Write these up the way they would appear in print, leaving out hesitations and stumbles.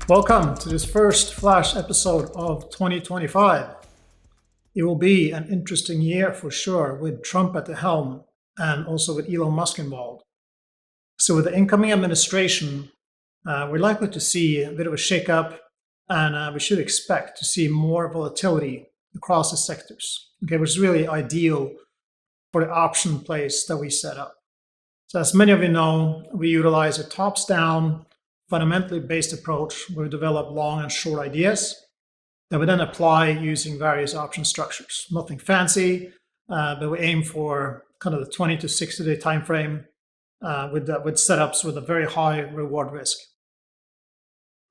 Welcome to this first Flash episode of 2025. It will be an interesting year for sure, with Trump at the helm and also with Elon Musk involved. So with the incoming administration, we're likely to see a bit of a shakeup, and we should expect to see more volatility across the sectors, which is really ideal for the option plays that we set up. So as many of you know, we utilize a tops-down, fundamentally based approach where we develop long and short ideas that we then apply using various option structures. Nothing fancy, but we aim for kind of the 20 to 60 day time frame with setups with a very high reward risk.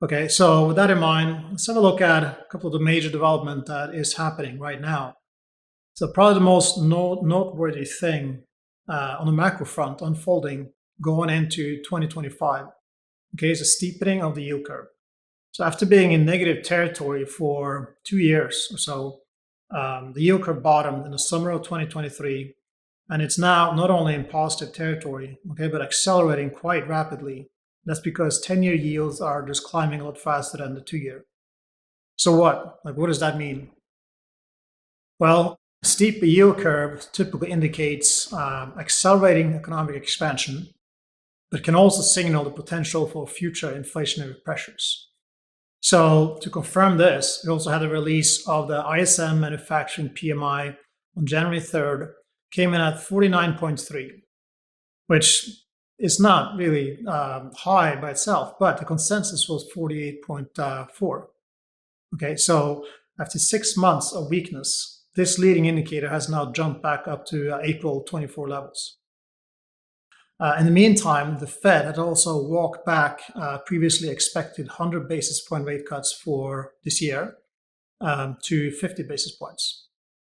Okay, so with that in mind, let's have a look at a couple of the major development that is happening right now. So probably the most noteworthy thing on the macro front unfolding going into 2025. Okay, is a steepening of the yield curve. So after being in negative territory for 2 years or so, the yield curve bottomed in the summer of 2023, and it's now not only in positive territory, okay, but accelerating quite rapidly. That's because 10-year yields are just climbing a lot faster than the 2-year. So what does that mean? Well, a steep yield curve typically indicates accelerating economic expansion, but can also signal the potential for future inflationary pressures. So to confirm this, we also had a release of the ISM manufacturing PMI on January 3rd, came in at 49.3, which is not really high by itself, but the consensus was 48.4. Okay, so after 6 months of weakness, this leading indicator has now jumped back up to April 24 levels. In the meantime, the Fed had also walked back previously expected 100 basis point rate cuts for this year to 50 basis points.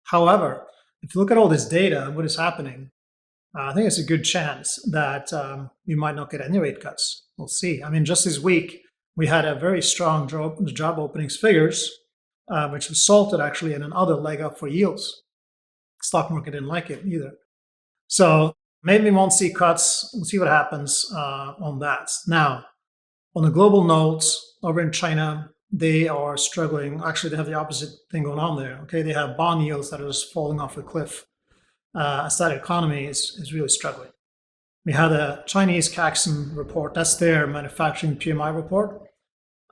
However, if you look at all this data and what is happening, I think it's a good chance that we might not get any rate cuts. We'll see. I mean, just this week, we had a very strong job openings figures, which resulted actually in another leg up for yields. Stock market didn't like it either. So maybe we won't see cuts. We'll see what happens on that. Now, on the global notes, over in China, they are struggling. Actually, they have the opposite thing going on there. Okay, they have bond yields that are just falling off a cliff as that economy is really struggling. We had a Chinese Caixin report. That's their manufacturing PMI report.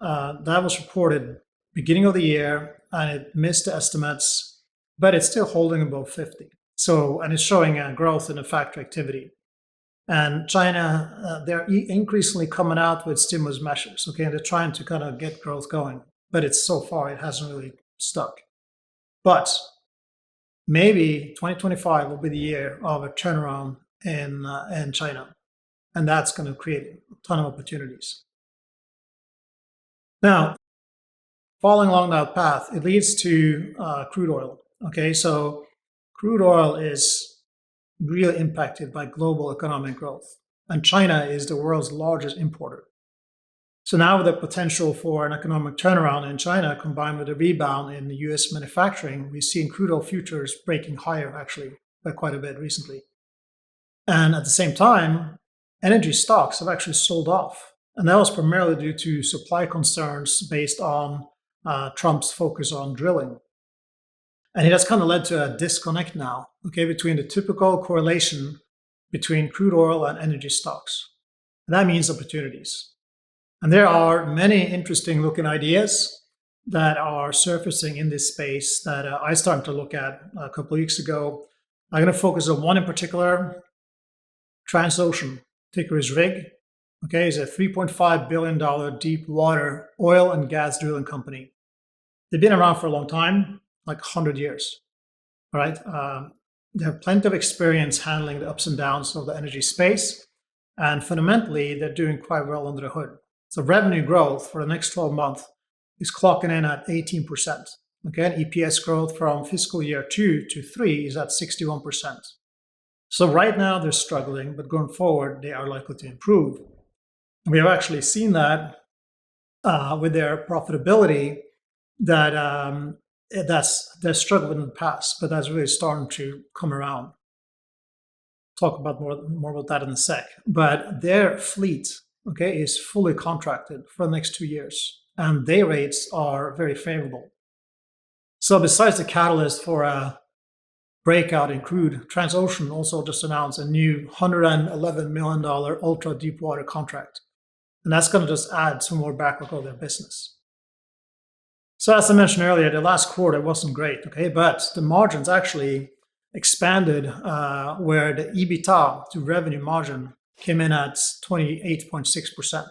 That was reported beginning of the year, and it missed the estimates, but it's still holding above 50. So, and it's showing a growth in the factory activity. And China, they're increasingly coming out with stimulus measures, okay? And they're trying to kind of get growth going, but it hasn't really stuck. But maybe 2025 will be the year of a turnaround in China, and that's going to create a ton of opportunities. Now, following along that path, it leads to crude oil, okay? So crude oil is really impacted by global economic growth, and China is the world's largest importer. So now with the potential for an economic turnaround in China combined with a rebound in the US manufacturing, we've seen crude oil futures breaking higher actually by quite a bit recently. And at the same time, energy stocks have actually sold off. And that was primarily due to supply concerns based on Trump's focus on drilling. And it has kind of led to a disconnect now, okay, between the typical correlation between crude oil and energy stocks. And that means opportunities. And there are many interesting looking ideas that are surfacing in this space that I started to look at a couple of weeks ago. I'm going to focus on one in particular, Transocean, ticker is RIG. Okay, it's a $3.5 billion deep water oil and gas drilling company. They've been around for a long time, like 100 years, all right? They have plenty of experience handling the ups and downs of the energy space, and fundamentally, they're doing quite well under the hood. So revenue growth for the next 12 months is clocking in at 18%. Okay, and EPS growth from fiscal year 2 to 3 is at 61%. So right now they're struggling, but going forward, they are likely to improve. And we have actually seen that with their profitability that they're struggling in the past, but that's really starting to come around. Talk about more about that in a sec. But their fleet, okay, is fully contracted for the next 2 years. and day rates are very favorable. So besides the catalyst for a breakout in crude, Transocean also just announced a new $111 million ultra deep water contract. And that's going to just add some more backlog of their business. So as I mentioned earlier, the last quarter wasn't great, okay, but the margins actually expanded where the EBITDA to revenue margin came in at 28.6%.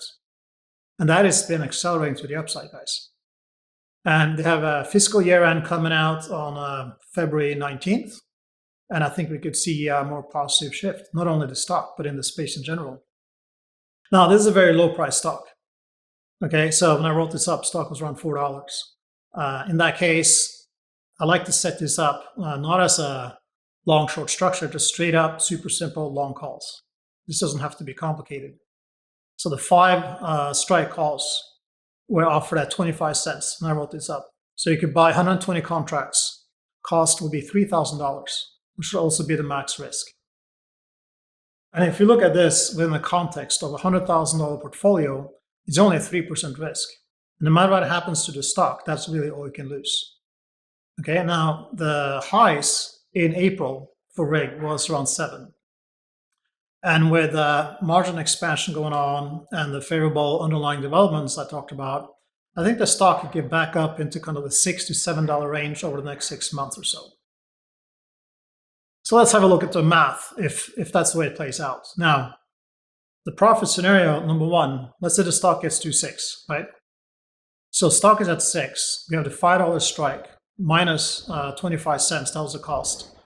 And that has been accelerating to the upside, guys. And they have a fiscal year end coming out on February 19th. And I think we could see a more positive shift, not only the stock, but in the space in general. Now, this is a very low price stock. Okay, so when I wrote this up, stock was around $4. In that case, I like to set this up not as a long short structure, just straight up, super simple long calls. This doesn't have to be complicated. So the 5 strike calls were offered at 25 cents, and I wrote this up. So you could buy 120 contracts. Cost would be $3,000, which would also be the max risk. And if you look at this within the context of a $100,000 portfolio, it's only a 3% risk. And no matter what happens to the stock, that's really all you can lose. Okay, now the highs in April for rig was around 7. And with margin expansion going on and the favorable underlying developments I talked about, I think the stock could get back up into kind of the $6 to $7 range over the next 6 months or so. So let's have a look at the math if that's the way it plays out. Now, the profit scenario, number one, let's say the stock gets to 6, right? So stock is at 6. We have the $5 strike minus 25 cents, that was the cost,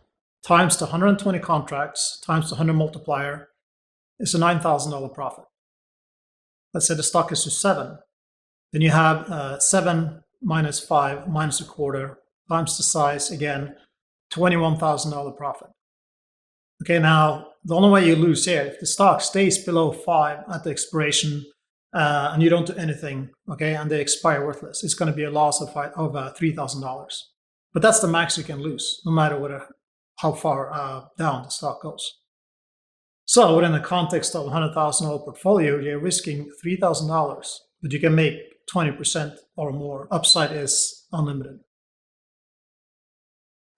times the 120 contracts, times the 100 multiplier, is a $9,000 profit. Let's say the stock is to 7. Then you have 7 minus 5 minus a quarter times the size, again, $21,000 profit. Okay, now the only way you lose here, if the stock stays below 5 at the expiration and you don't do anything, okay, and they expire worthless, it's going to be a loss of $3,000. But that's the max you can lose, no matter how far down the stock goes. So within the context of a $100,000 portfolio, you're risking $3,000, but you can make 20% or more. Upside is unlimited.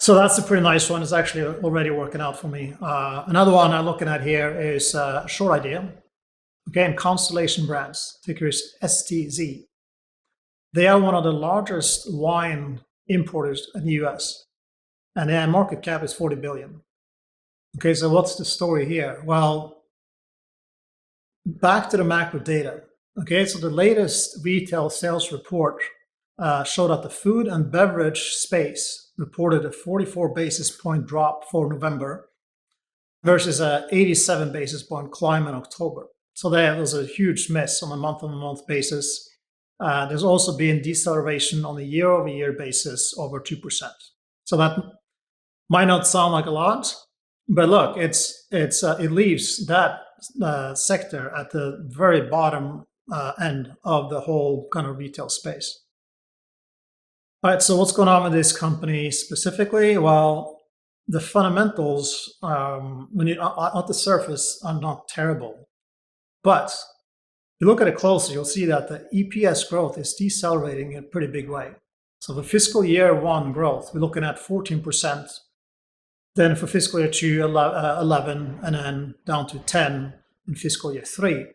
So that's a pretty nice one. It's actually already working out for me. Another one I'm looking at here is a short idea. Again, Constellation Brands, ticker is STZ. They are one of the largest wine importers in the US, and their market cap is 40 billion. Okay, so what's the story here? Well, back to the macro data. Okay, so the latest retail sales report showed that the food and beverage space reported a 44 basis point drop for November versus a 87 basis point climb in October. So there was a huge miss on a month-on-month basis. There's also been deceleration on a year-over-year basis over 2%. So that might not sound like a lot, but look, it leaves that sector at the very bottom end of the whole kind of retail space. All right, so what's going on with this company specifically? Well, the fundamentals, when you at the surface, are not terrible. But if you look at it closer, you'll see that the EPS growth is decelerating in a pretty big way. So for fiscal year 1 growth, we're looking at 14%. Then for fiscal year 2, 11, and then down to 10 in fiscal year 3,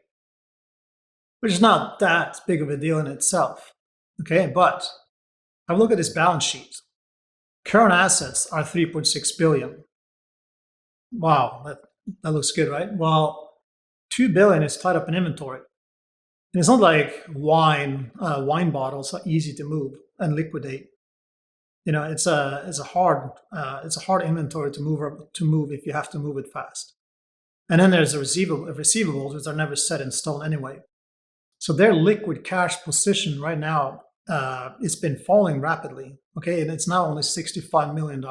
which is not that big of a deal in itself. Okay, but have a look at this balance sheet. Current assets are 3.6 billion. Wow, that looks good, right? Well, 2 billion is tied up in inventory. And it's not like wine bottles are easy to move and liquidate. You know, it's a hard inventory to move if you have to move it fast. And then there's receivables, which are never set in stone anyway. So their liquid cash position right now, it's been falling rapidly. Okay, and it's now only $65 million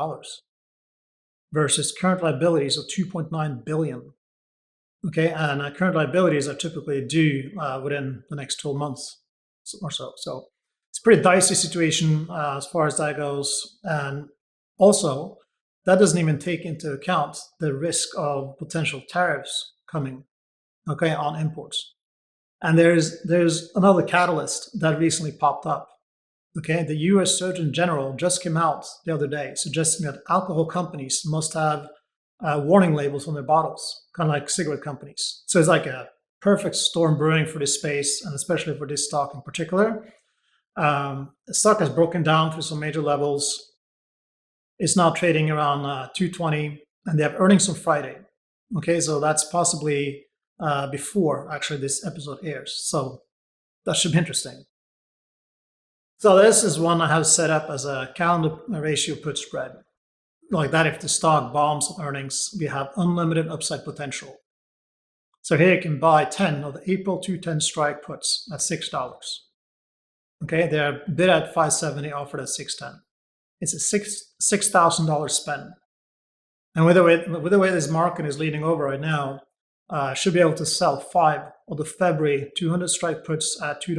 versus current liabilities of 2.9 billion. Okay, and current liabilities are typically due within the next 12 months or so. So it's a pretty dicey situation as far as that goes. And also, that doesn't even take into account the risk of potential tariffs coming, okay, on imports. And there's another catalyst that recently popped up. Okay, the US Surgeon General just came out the other day suggesting that alcohol companies must have warning labels on their bottles, kind of like cigarette companies. So it's like a perfect storm brewing for this space, and especially for this stock in particular. The stock has broken down through some major levels. It's now trading around 220, and they have earnings on Friday. Okay, so that's possibly before actually this episode airs. So that should be interesting. So this is one I have set up as a calendar ratio put spread. Like that, if the stock bombs on earnings, we have unlimited upside potential. So here you can buy 10 of the April 210 strike puts at $6. Okay, they're bid at $570, offered at $610. It's a $6,000 spend. And with the way this market is leading over right now, should be able to sell 5 of the February 200 strike puts at $2.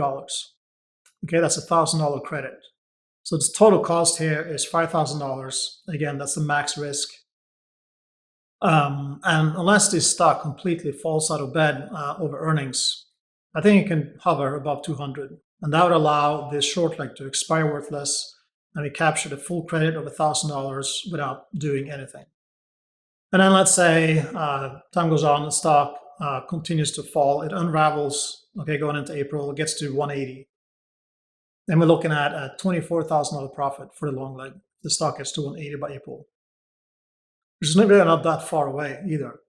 Okay, that's a $1,000 credit. So the total cost here is $5,000. Again, that's the max risk. And unless this stock completely falls out of bed over earnings, I think it can hover above 200. And that would allow this short leg to expire worthless, and we capture the full credit of $1,000 without doing anything. And then let's say time goes on, the stock continues to fall. It unravels, okay, going into April, it gets to 180. Then we're looking at a $24,000 profit for the long leg. The stock gets to 180 by April, which is really not that far away either.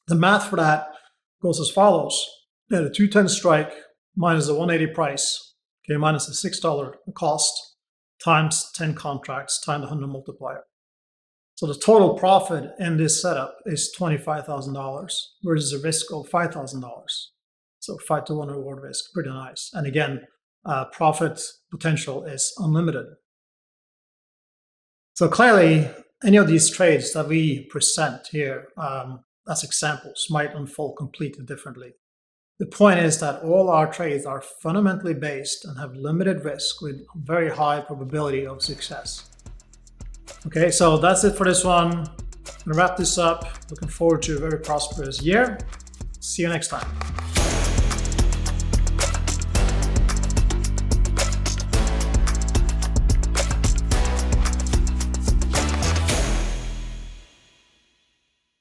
The math for that goes as follows. Yeah, the 210 strike minus the 180 price, okay, minus the $6 cost, times 10 contracts, times the 100 multiplier. So the total profit in this setup is $25,000 versus a risk of $5,000. So 5 to 1 reward risk, pretty nice. And again, profit potential is unlimited. So clearly, any of these trades that we present here as examples might unfold completely differently. The point is that all our trades are fundamentally based and have limited risk with very high probability of success. Okay, so that's it for this one. I'm gonna wrap this up. Looking forward to a very prosperous year. See you next time.